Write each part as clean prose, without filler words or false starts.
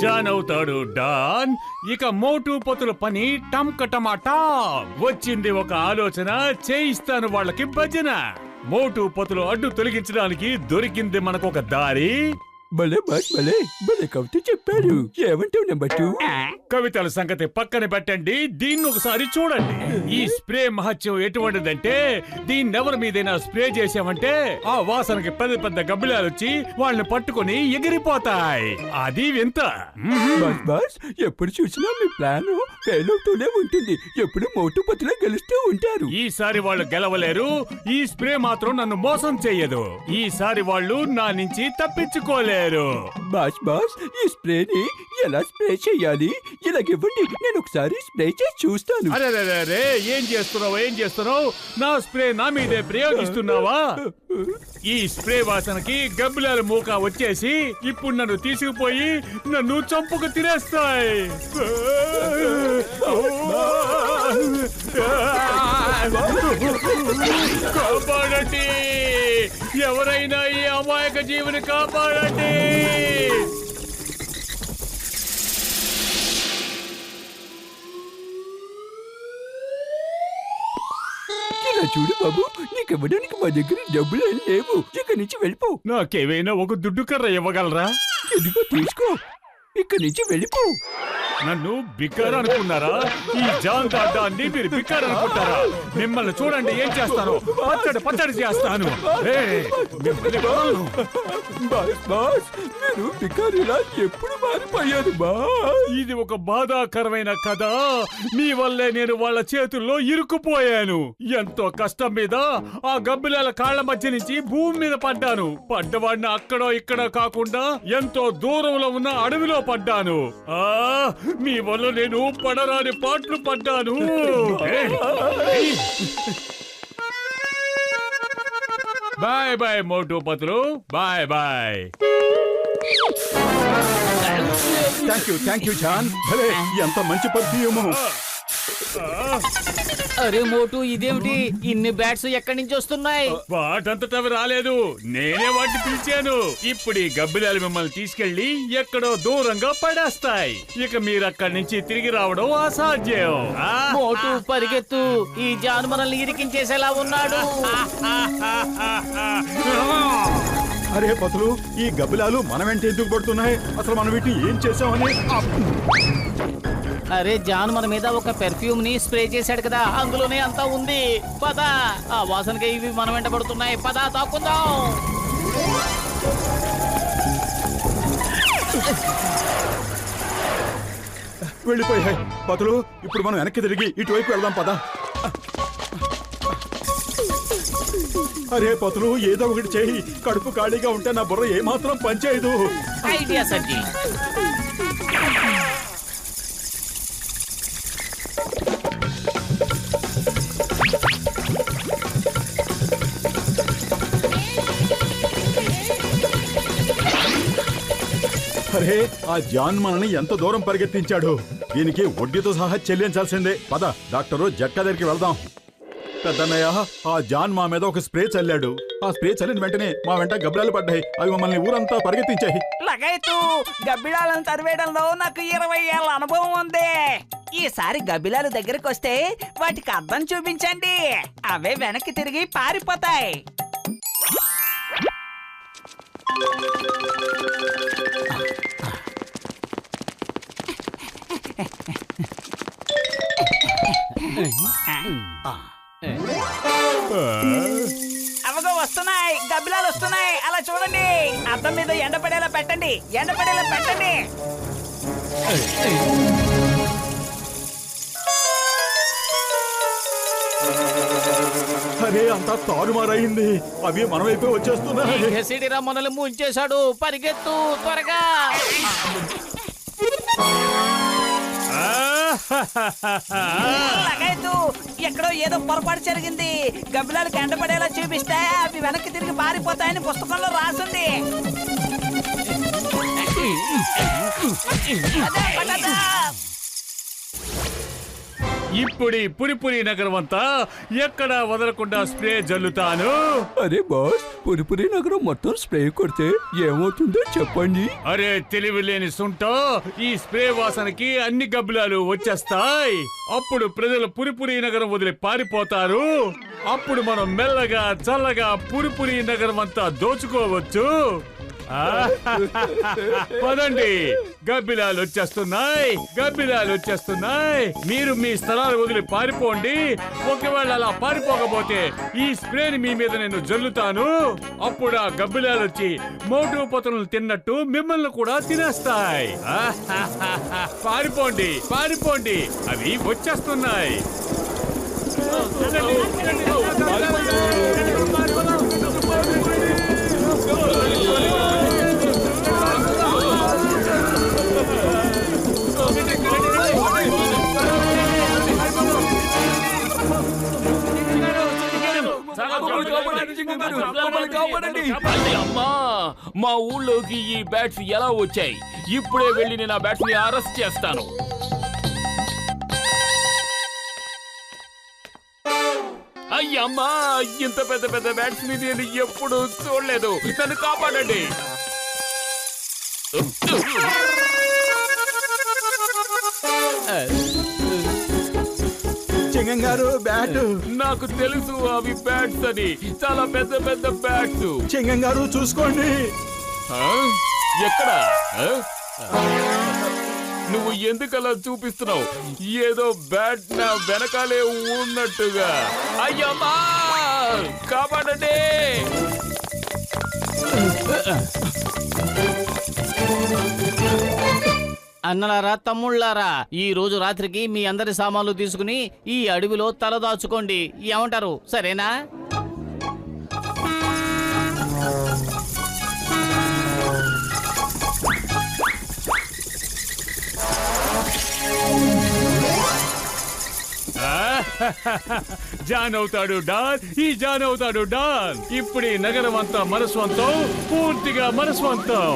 John అవుతాడు don. ఇక మోటు పతుల పని టంకటమాటా. వచ్చింది ఒక ఆలోచన, చేయిస్తాను వాళ్ళకి భజన. మోటు పతులు అడ్డు తొలగించడానికి దొరికింది మనకొక దారి. భలే బాస్ భలే భలే కవిత చెప్పారు. ఏమంటావు నెంబర్ 2? కవితల సంగతి పక్కన పెట్టండి, దీన్ని ఒకసారి చూడండి. ఈ స్ప్రే మహత్యం ఎటువంటిదంటే, దీన్ని ఎవరి మీదైనా స్ప్రే చేసామంటే ఆ వాసనకి పెద్ద పెద్ద గబ్బిలాలు వచ్చి వాళ్ళని పట్టుకుని ఎగిరిపోతాయి. అది వింత. బాస్ బాస్ ఎప్పుడు చూసినా మీ ప్లాన్ ఫెయిల్ అవుతూనే ఉంటుంది. ఎప్పుడు మోటు పతులే గెలుస్తూ ఉంటారు. ఈసారి వాళ్ళు గెలవలేరు. ఈ స్ప్రే మాత్రం నన్ను మోసం చెయ్యదు. ఈసారి వాళ్ళు నా నుంచి తప్పించుకోలేరు. బాస్ బాస్ ఈ స్ప్రేని ఎలా స్ప్రే చేయాలి? ఇలాగివ్వండి, నేను ఒకసారి స్ప్రే చేసి చూస్తాను. అరే ఏం చేస్తున్నావు? నా స్ప్రే నా మీదే ప్రయోగిస్తున్నావా? ఈ స్ప్రే వాసనకి గబ్బిలాల మూక వచ్చేసి ఇప్పుడు నన్ను తీసుకుపోయి నన్ను చంపుకు తినేస్తాయి. కాపాడండి, ఎవరైనా ఈ అమాయక జీవిని కాపాడండి. ఇలా చూడు బాబు, నీకు ఇవ్వడానికి మా దగ్గర డబ్బులు ఏం లేవు. ఇక్కడి నుంచి వెళ్ళిపో. నాకేమైనా ఒక దుడ్డు కర్ర ఇవ్వగలరా? ఎదిగో తీసుకో, ఇక్కడి నుంచి వెళ్ళిపో. నన్ను బిక్కర్ అనుకున్నారా? ఈ జాన్ దాన్ని మీరు బిక్కర్ అనుకుంటారా? మిమ్మల్ని చూడండి ఏం చేస్తాను. పచ్చడి చేస్తాను. బాస్ బాస్ మీరు బికారిలా ఎప్పుడు మారిపోయారు బా. ఇది ఒక బాధాకరమైన కథ. మీ వల్లే నేను వాళ్ళ చేతుల్లో ఇరుక్కుపోయాను. ఎంతో కష్టం మీద ఆ గబ్బిలాల కాళ్ల మధ్య నుంచి భూమి మీద పడ్డాను. పడ్డవాడిని అక్కడో ఇక్కడో కాకుండా ఎంతో దూరంలో ఉన్న అడవిలో పడ్డాను. మీ వల్ల నేను పడరాని పాటలు పడ్డాను. బాయ్ బాయ్ మోటు పతులు, bye bye. Thank you John. భలే ఎంత మంచి పర్ఫ్యూము. అరే మోటు, ఇదేమిటి ఇన్ని బ్యాట్స్ ఎక్కడి నుంచి వస్తున్నాయి? వాటంతట అవి రాలేదు, నేనే వాటిని పిలిచాను. ఇప్పుడు ఈ గబ్బిలాలు మిమ్మల్ని తీసుకెళ్లి ఎక్కడో దూరంగా పడేస్తాయి. ఇక మీరు అక్కడి నుంచి తిరిగి రావడం అసాధ్యం. మోటు పరిగెత్తు, ఈ జాన్ మనల్ని ఇరికించేసేలా ఉన్నాడు. అరే పతులు, ఈ గబ్బిలాలు మన వెంట ఎందుకు పడుతున్నాయి? అసలు మనం వీటిని ఏం చేసామని? అరే జాన్ మన మీద ఒక పెర్ఫ్యూమ్ ని స్ప్రే చేశాడు కదా, అందులోనే అంతా ఉంది. పద, ఆ వాసనకి ఇవి మన వెంట పడుతున్నాయి. పద తాకుందాం. వెళ్ళిపోయాయి పతులు. ఇప్పుడు మనం వెనక్కి తిరిగి ఇటువైపు వెళ్దాం. పద. అరే పతులు, ఏదో ఒకటి చేయి. కడుపు ఖాళీగా ఉంటే నా బుర్ర ఏమాత్రం పనిచేయదు. ఐడియా సజ్జి. అరే ఆ జాన్ మనల్ని ఎంత దూరం పరిగెత్తించాడు. దీనికి వడ్డీతో సహా చెల్లించాల్సిందే. పద డాక్టరు జక్క దగ్గరికి వెళ్దాం. పెద్దన్నయ్య, ఆ జాన్ మా మీద ఒక స్ప్రే చల్లాడు. ఆ స్ప్రే చల్లిన వెంటనే మా వెంట గబ్బిలాలు పడ్డాయి. అవి మమ్మల్ని ఊరంతా పరిగెత్తించాయి. లగైతు, గబ్బిలాలను తరివేయడంలో నాకు 20 ఏళ్ల అనుభవం ఉంది. ఈసారి గబ్బిలాలు దగ్గరికి వస్తే వాటికి అద్దం చూపించండి. అవే వెనక్కి తిరిగి పారిపోతాయి. అవగో వస్తున్నాయి, గబ్బిలాలు వస్తున్నాయి. అలా చూడండి. అద్దం మీద ఎండపడేలా పెట్టండి. అరే అంతా తారుమారైంది. అవి మన వైపే వచ్చేస్తున్నాయి. మనల్ని ముంచేశాడు. పరిగెత్తు త్వరగా. లగైతు, ఎక్కడో ఏదో పొరపాటు జరిగింది. గబ్బిలాలకు ఎండపడేలా చూపిస్తే అవి వెనక్కి తిరిగి పారిపోతాయని పుస్తకంలో రాసింది. ఇప్పుడు ఈ పురిపురి నగరం అంతా ఎక్కడా వదలకుండా స్ప్రే జల్లుతాను. అరే బాస్, పురిపురి నగరం మొత్తం స్ప్రే కొడితే ఏమవుతుందో చెప్పండి. అరే తెలివి లేని సుంట, ఈ స్ప్రే వాసనకి అన్ని గబ్బిలాలు వచ్చేస్తాయి. అప్పుడు ప్రజలు పురిపురి నగరం వదిలి పారిపోతారు. అప్పుడు మనం మెల్లగా చల్లగా పురిపురి నగరం అంతా దోచుకోవచ్చు. పదండి, గబ్బిలాలు వచ్చేస్తున్నాయి. మీరు మీ స్థలాలు వదిలి పారిపోండి. ఒకవేళ అలా పారిపోకపోతే ఈ స్ప్రేని మీ మీద నేను జల్లుతాను. అప్పుడు ఆ గబ్బిలాలు వచ్చి మోటు పతులను తిన్నట్టు మిమ్మల్ని కూడా తినేస్తాయి. పారిపోండి, అవి వచ్చేస్తున్నాయి. అమ్మా, మా ఊళ్ళోకి ఈ బ్యాట్స్ ఎలా వచ్చాయి? ఇప్పుడే వెళ్ళి నేను ఆ బ్యాట్స్ ని అరెస్ట్ చేస్తాను. అయ్యమ్మా, ఇంత పెద్ద పెద్ద బ్యాట్స్ ని నేను ఎప్పుడు చూడలేదు. నన్ను కాపాడండి. చెంగంగారు బ్యాట్. నాకు తెలుసు అవి బ్యాట్స్ అని, చాలా పెద్ద పెద్ద బ్యాట్స్. చెంగంగారు చూసుకోండి. ఎక్కడ? నువ్వు ఎందుకలా చూపిస్తున్నావు? ఏదో బ్యాట్ నా వెనకాలే ఉన్నట్టుగా. అయ్యమ్మా, కాపాడండి. అన్నలారా, తమ్ముళ్ళారా, ఈ రోజు రాత్రికి మీ అందరి సామాన్లు తీసుకుని ఈ అడవిలో తలదాచుకోండి. ఏమంటారు? సరేనా? జాన్ అవుతాడు డాన్. ఇప్పుడు ఈ నగరం అంతా మనస్వంతం, పూర్తిగా మనస్వంతం.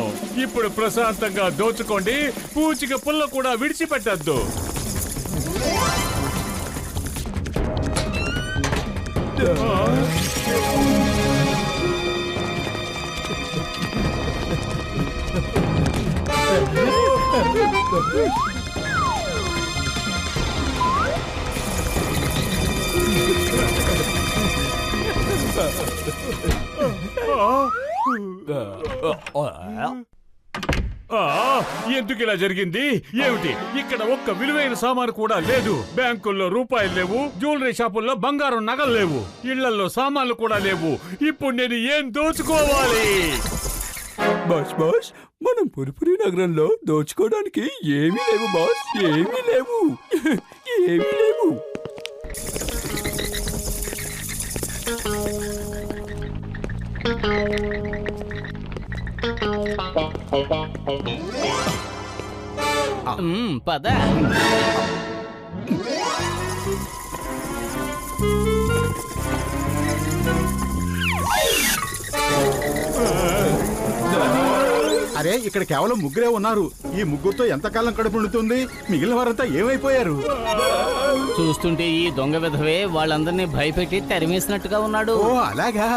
ఇప్పుడు ప్రశాంతంగా దోచుకోండి. పూచిక పుల్ల కూడా విడిచిపెట్టద్దు. ఎందుకు ఇలా జరిగింది? ఏమిటి? ఇక్కడ ఒక్క విలువైన సామాను కూడా లేదు. బ్యాంకుల్లో రూపాయలు లేవు, జ్యువెలరీ షాపుల్లో బంగారం నగలు లేవు, ఇళ్లలో సామాన్లు కూడా లేవు. ఇప్పుడు నేను ఏం దోచుకోవాలి? బాస్, మనం పురిపురి నగరంలో దోచుకోవడానికి ఏమీ లేవు బాస్. ఏమీ లేవు. పద. అరే, ఇక్కడ కేవలం ముగ్గురే ఉన్నారు. ఈ ముగ్గురుతో ఎంతకాలం కడుపు నిండుతుంది? మిగిలిన వారంతా ఏమైపోయారు? చూస్తుంటే ఈ దొంగ విధవే వాళ్ళందరినీ భయపెట్టి తరిమేసినట్టుగా ఉన్నాడు. ఓ అలాగా?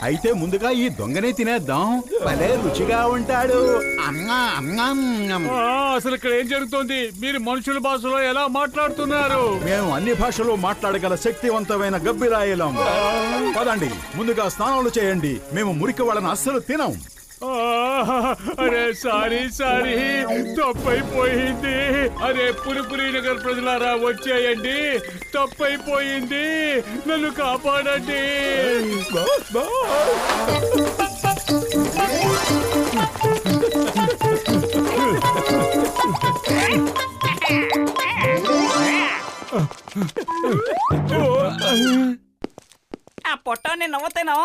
అయితే ముందుగా ఈ దొంగనే తినేద్దాం. భలే రుచిగా ఉంటాడు. అసలు ఇక్కడ ఏం జరుగుతోంది? మీరు మనుషుల భాషలో ఎలా మాట్లాడుతున్నారు? మేము అన్ని భాషలు మాట్లాడగల శక్తివంతమైన గబ్బిలాయలం. పదండి, ముందుగా స్నానాలు చేయండి. మేము మురికి వాళ్ళని అస్సలు తినం. అరే సారీ తప్పైపోయింది. అరే పురిపురి నగర్ ప్రజలారా, వచ్చేయండి. తప్పైపోయింది, నన్ను కాపాడండి. ఆ పొట్టని నవ్వుతాను,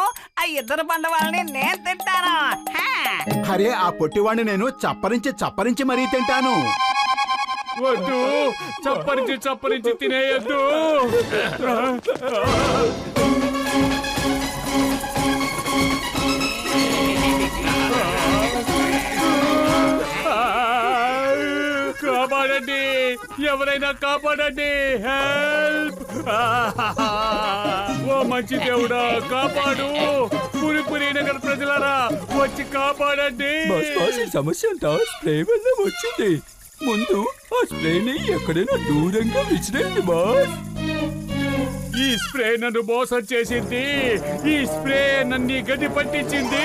ఆ ఇద్దరు బండవాళ్ళని నేను తింటాను. అరే, ఆ పొట్టివాణ్ణి నేను చప్పరించి మరీ తింటాను. వద్దు, చప్పరించి తినేయద్దు. కాపాడండి, ఎవరైనా కాపాడండి, హెల్ప్! ఓ మంచి దేవుడా, కాపాడు! పురిపురి నగర ప్రజలారా వచ్చి కాపాడండి. బాస్, ఈ సమస్య అంతా స్ప్రే వల్ల వచ్చింది. ముందు ఆ స్ప్రేని ఎక్కడైనా దూరంగా విసిరండి బాస్. ఈ స్ప్రే నన్ను మోసం చేసింది. ఈ స్ప్రే నన్ను గడ్డి పట్టించింది.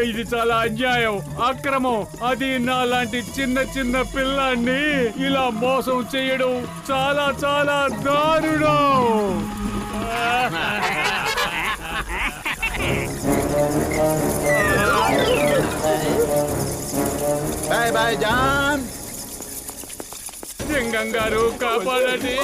ఇది చాలా అన్యాయం, అక్రమం. అది నా లాంటి చిన్న చిన్న పిల్లాన్ని ఇలా మోసం చేయడం చాలా చాలా దారుణం. Bye bye John. సింగం గారు కాపాడండి.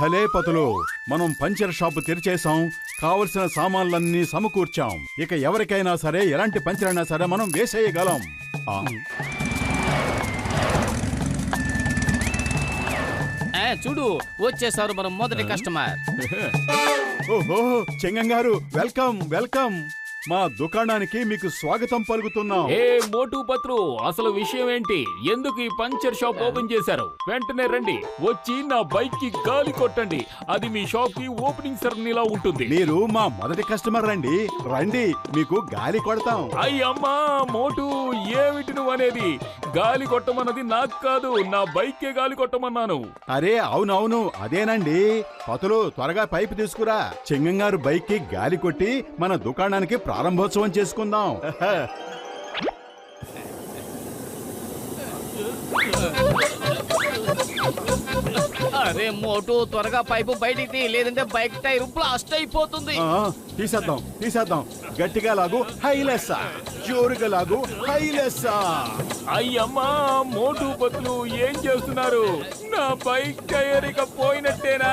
భలే పతులు, మనం పంచర్ షాపు తెరిచేసాం. కావలసిన సామాన్లన్నీ సమకూర్చాం. ఇక ఎవరికైనా సరే ఎలాంటి పంచర్ అయినా సరే మనం వేసేయగలం. చూడు, వచ్చేసారు మనం మొదటి కస్టమర్. ఓహో, చెంగం గారు, వెల్కమ్ వెల్కమ్. మా దుకాణానికి మీకు స్వాగతం పలుకుతున్నాం. ఏ మోటు పత్రు, అసలు విషయం ఏంటి? ఎందుకు ఈ పంచర్ షాప్ ఓపెన్ చేశారు? వెంటనే రండి, వచ్చి నా బైక్ కి గాలి కొట్టండి. అది మీ షాప్ కి ఓపెనింగ్ సెరమనీలా ఉంటుంది. మీరు మా మొదటి కస్టమర్ రండి. రండి, మీకు గాలి కొడతాం. అయ్యమ్మా మోటు, ఏమిటి నువ్వు అనేది? గాలి కొట్టమన్నది నాకు కాదు, నా బైక్ కే గాలి కొట్టమన్నాను. అరే అవునవును, అదేనండి. పతులు, త్వరగా పైపు తీసుకురా. చెంగం గారు బైక్ కి గాలి కొట్టి మన దుకాణానికి ప్రారంభోత్సవం చేసుకుందాం. అరే మోటు, త్వరగా పైపు బయటికి తీ, లేదంటే బైక్ టైర్ బ్లాస్ట్ అయిపోతుంది. తీసేద్దాం తీసేద్దాం. గట్టిగా లాగు, హైలెస్సా. జోరుగా లాగు, హైలెస్సా. అయ్యమ్మా మోటు పత్రులు, ఏం చేస్తున్నారు? నా బైక్ టైర్ ఇక పోయినట్టేనా?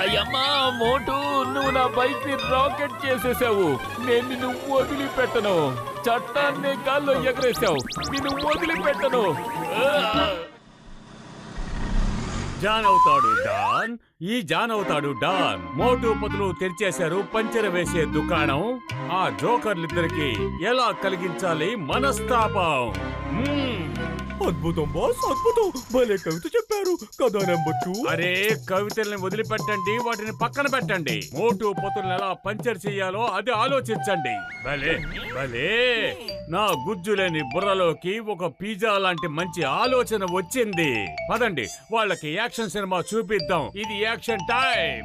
అయ్యమ్మా మోటు, నువ్వు నా బైక్ ని రాకెట్ చేసేసావు. నేను నిన్ను వదిలిపెట్టను. చట్టాన్ని గాల్లో ఎగరేసావు, నిన్ను వదిలిపెట్టను. జాన్ అవుతాడు డాన్, ఈ జాన్ అవుతాడు డాన్. మోటు పతులు తెరిచేశారు పంచర్ వేసే దుకాణం. ఆ జోకర్లిద్దరికి ఎలా కలిగించాలి మనస్తాపం? అద్భుతం బాస్, అద్భుతం. భలే కవిత చెప్పారు కదా. నెంబర్ 2. అరే, కవితల్ని వదిలిపెట్టండి, వాటిని పక్కన పెట్టండి. మోటు పతుల్ని ఎలా పంచర్ చెయ్యాలో అది ఆలోచించండి. భలే భలే, నా గుజ్జులేని బుర్రలోకి ఒక పిజ్జా లాంటి మంచి ఆలోచన వచ్చింది. పదండి, వాళ్ళకి యాక్షన్ సినిమా చూపిద్దాం. ఇది యాక్షన్ టైం.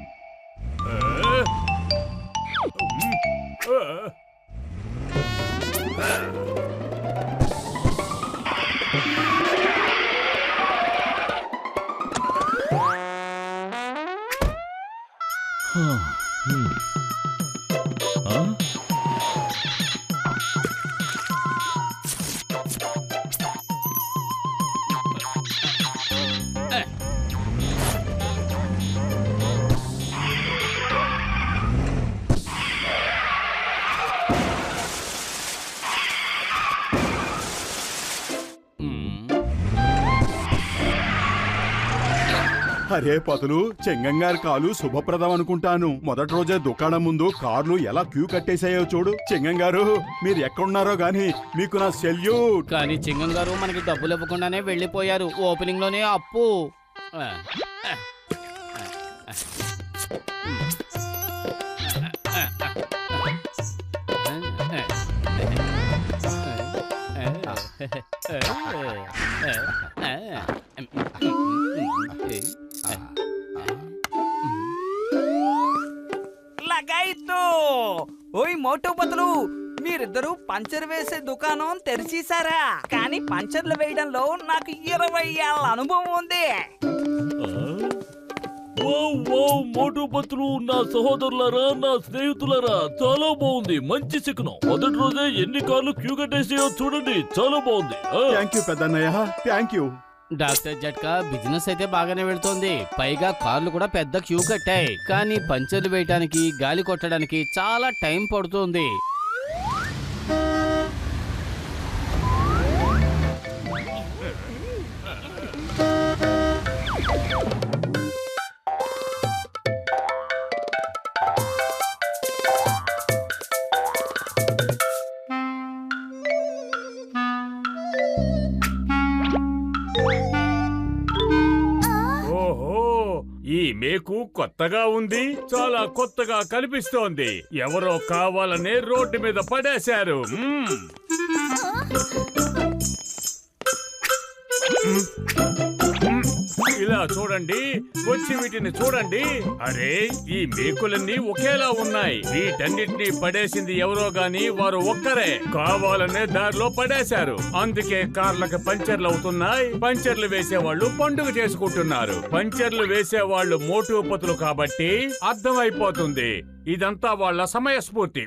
అరే పతులు, చెంగం గారి కాలు శుభప్రదం అనుకుంటాను. మొదటి రోజే దుకాణం ముందు కార్లు ఎలా క్యూ కట్టేసాయో చూడు. చెంగం గారు, మీరు ఎక్కడున్నారో గాని మీకు నా సెల్యూట్. కానీ చింగం గారు మనకి డబ్బులు ఇవ్వకుండానే వెళ్ళిపోయారు. ఓపెనింగ్ లోనే అప్పు. లగాయితో. ఓయ్ మోటు పతులు, మీరిద్దరూ పంచర్ వేసే దుకాణం తెరిచేశారా? కానీ పంచర్లు వేయడంలో నాకు 20 ఏళ్ల అనుభవం ఉంది. మోటు పత్రులు నా సహోదరులారా, నా స్నేహితులారా, చాలా బాగుంది. మంచి శకునం. మొదటి రోజే ఎన్ని కార్లు క్యూ కట్టేసాయో చూడండి, చాలా బాగుంది. థ్యాంక్ యూ పెద్దన్నయ్య, థ్యాంక్ యూ. డాక్టర్ జట్కా బిజినెస్ అయితే బాగానే వెళ్తోంది. పైగా కార్లు కూడా పెద్ద క్యూ కట్టాయి. కానీ పంచర్లు వేయడానికి, గాలి కొట్టడానికి చాలా టైం పడుతుంది. ఈ మేకు కొత్తగా ఉంది, చాలా కొత్తగా కనిపిస్తోంది. ఎవరో కావాలనే రోడ్డు మీద పడేశారు. ఇలా చూడండి, వచ్చి వీటిని చూడండి. అరే, ఈ మేకులన్నీ ఒకేలా ఉన్నాయి. వీటన్నిటినీ పడేసింది ఎవరో గాని వారు ఒక్కరే కావాలనే దారిలో పడేశారు. అందుకే కార్లకు పంచర్లు అవుతున్నాయి. పంచర్లు వేసేవాళ్ళు పండుగ చేసుకుంటున్నారు. పంచర్లు వేసేవాళ్ళు మోటుపతులు కాబట్టి అర్థమైపోతుంది ఇదంతా వాళ్ళ సమయస్ఫూర్తి.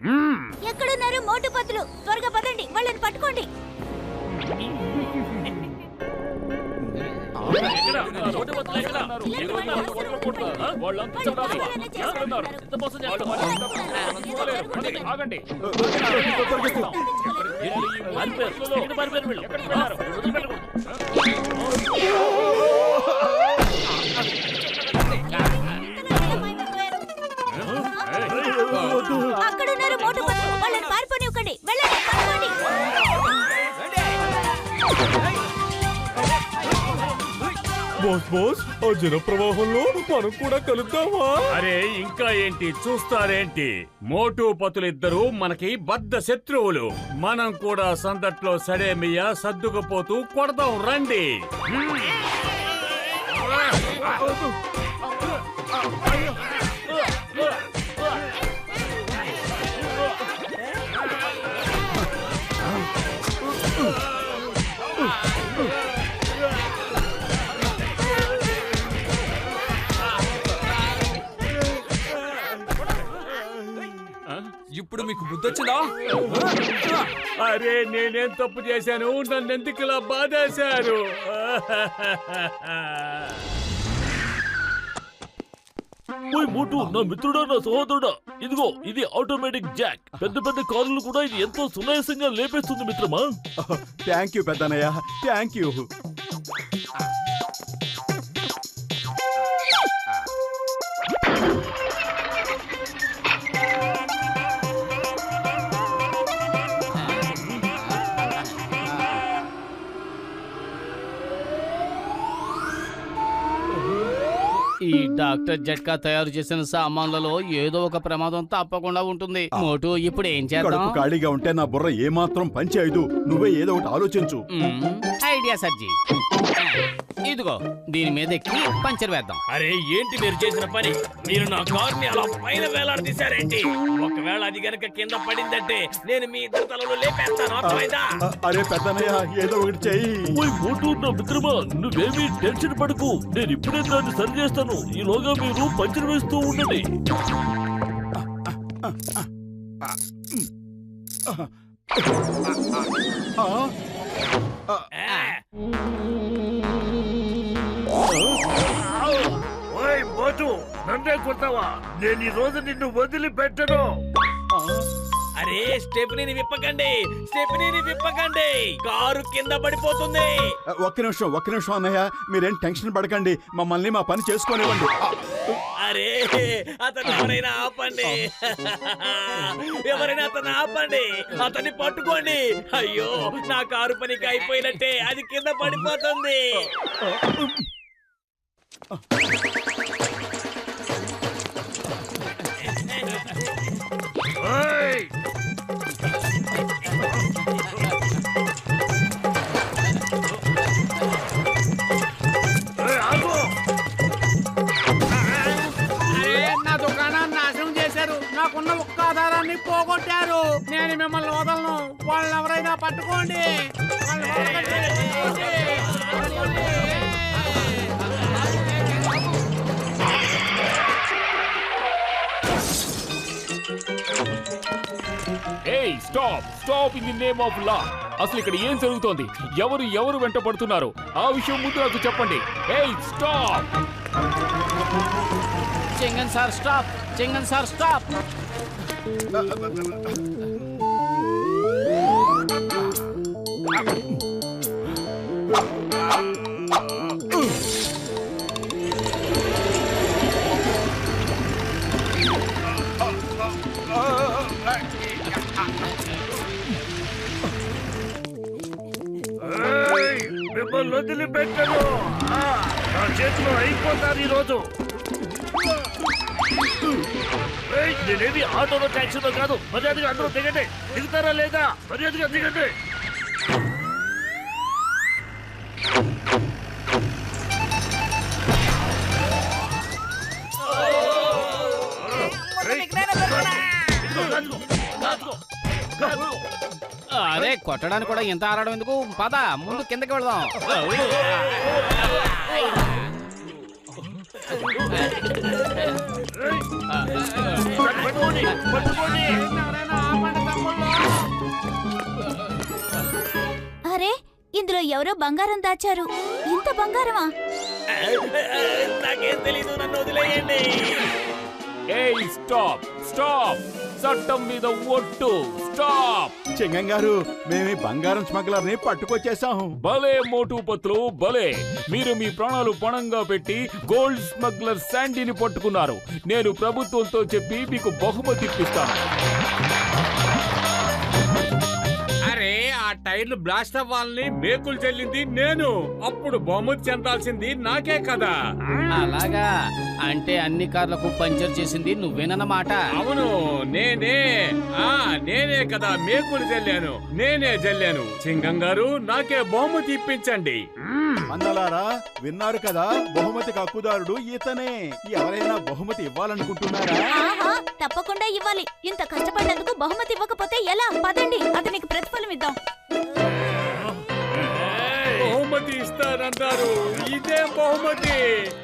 ఎక్కడున్నారు మోటుపతులు? త్వరగా పదండి, వాళ్ళని పట్టుకోండి. అక్కడున్నారు మోటుపతులు, వాళ్ళని పారిపోనివ్వకండి. వెళ్ళండి, పట్టుకోండి. బాస్, ఆ జన ప్రవాహంలో మనం కూడా కలుద్దామా? అరే, ఇంకా ఏంటి చూస్తారేంటి? మోటుపతులిద్దరూ మనకి బద్ద శత్రువులు. మనం కూడా సందట్లో సడేమియ సర్దుకుపోతూ కొడదాం రండి. ఇప్పుడు మీకు బుద్ధొచ్చిందా? అరే, నేనేం తప్పు చేశాను? నన్ను ఎందుకు ఇలా బాధేశారు? మోటు, నా మిత్రుడా, నా సహోదరుడా, ఇదిగో ఇది ఆటోమేటిక్ జాక్. పెద్ద పెద్ద కార్లు కూడా ఇది ఎంతో సునాయాసంగా లేపేస్తుంది మిత్రమా. థ్యాంక్ యూ పెద్దన్నయ్య, థ్యాంక్ యూ. ఈ డాక్టర్ జట్కా తయారు చేసిన సామాన్లలో ఏదో ఒక ప్రమాదం తప్పకుండా ఉంటుంది. మోటు, ఇప్పుడు ఏం చేద్దాం? కడుపు ఖాళీగా ఉంటే నా బుర్ర ఏమాత్రం పనిచేయదు. నువ్వే ఏదో ఒకటి ఆలోచించు. ఐడియా సర్జీ. ఇదిగో, దీని మీద ఎక్కి పంచర్ వేద్దాం. అరే, ఏంటి మీరు చేసిన పని? మీరు నా కార్ని అలా పైన వేలాడదీశారేంటి? ఒకవేళ అది గనక కింద పడిందంటే నేను మీ ఇద్దరు తలలు లేపేస్తాను, అర్థమైందా? అరే పెద్దన్నయ్య, ఏదో ఒకటి చెయ్యి. మోటు, నా మిత్రమా, నువ్వేమీ టెన్షన్ పడకు. నేను ఇప్పుడే దాన్ని సరి చేస్తాను. ఈలోగా మీరు పంచర్ వేస్తూ ఉండండి. నన్నే కొడతావా? నేను ఈ రోజు నిన్ను వదిలిపెట్టను. అరే, స్టెప్నీని విప్పకండి, స్టెప్నీని విప్పకండి. కారు కింద పడిపోతుంది. ఒక్క నిమిషం అన్నయ్య, మీరేం టెన్షన్ పడకండి. మమ్మల్ని మా పని చేసుకోనివ్వండి. అరే, అతను ఎవరైనా ఆపండి. ఎవరైనా అతను ఆపండి. అతన్ని పట్టుకోండి. అయ్యో, నా కారు పనికి అయిపోయినట్టే, అది కింద పడిపోతుంది. నా దుకాణాన్ని నాశనం చేశారు. నాకున్న ఒక్క ఆధారాన్ని పోగొట్టారు. నేను మిమ్మల్ని వదలను. వాళ్ళని ఎవరైనా పట్టుకోండి. Stop stop in the name of law. అసలు ఇక్కడ ఏం జరుగుతోంది? ఎవరు వెంట పడుతున్నారు? ఆ విషయం ముందు నాకు చెప్పండి. ఏయ్ stop! Chingan sir stop, Chingan sir stop. మిమ్మల్ని వదిలిపెట్టను. నా చేతిలో అయిపోతారు ఈరోజు. నేనేమి ఆటోలో ట్యాక్సీలో కాదు. మర్యాదగా అందరూ దిగండి. దిగుతారా లేదా? మర్యాదగా దిగండి. అరే కొట్టడానికి కూడా ఎంత ఆడడం ఎందుకు? పద ముందు కిందకి వెళదాం. అరే ఇందులో ఎవరో బంగారం దాచారు. ఇంత బంగారమా? నాకేం తెలీదు. నన్ను వదిలేయండి. ఏయ్ స్టాప్ స్టాప్! చట్టం మీద ఒట్టు. స్టాప్! చింగం గారు, మేము ఈ బంగారం స్మగ్లర్ ని పట్టుకొచ్చేసాం. భలే మోటు పత్రులు భలే! మీరు మీ ప్రాణాలు పణంగా పెట్టి గోల్డ్ స్మగ్లర్ శాండీని పట్టుకున్నారు. నేను ప్రభుత్వంతో చెప్పి మీకు బహుమతి ఇప్పిస్తాను. అరే ఆ టైర్లు బ్లాస్ట్ అవ్వాలని మేకులు చెల్లింది నేను. అప్పుడు బహుమతి చెందాల్సింది నాకే కదా. అలాగా అంటే అన్ని కార్లకు పంచర్ చేసింది నువ్వేనన్నమాట. అవును నేనే కదా మేకులు చెల్లాను. నేనే జల్లాను. సింగం గారు నాకే బహుమతి ఇప్పించండి. అందలారా విన్నారు కదా, బహుమతికి హక్కుదారుడు ఇతనే. ఎవరైనా బహుమతి ఇవ్వాలనుకుంటున్నారా? ఆహా, తప్పకుండా ఇవ్వాలి. ఇంత కష్టపడ్డందుకు బహుమతి ఇవ్వకపోతే ఎలా? పదండి అతనికి ప్రతిఫలం ఇద్దాం. బహుమతి ఇస్తారంటారు. ఇదే బహుమతి.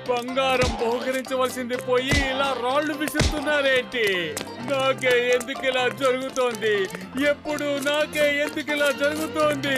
బంగారం బహుకరించవలసింది పోయి ఇలా రాళ్లు విసురుతున్నారేంటి? నాకే ఎందుకు ఇలా జరుగుతోంది? ఎప్పుడు నాకే ఎందుకు ఇలా జరుగుతోంది?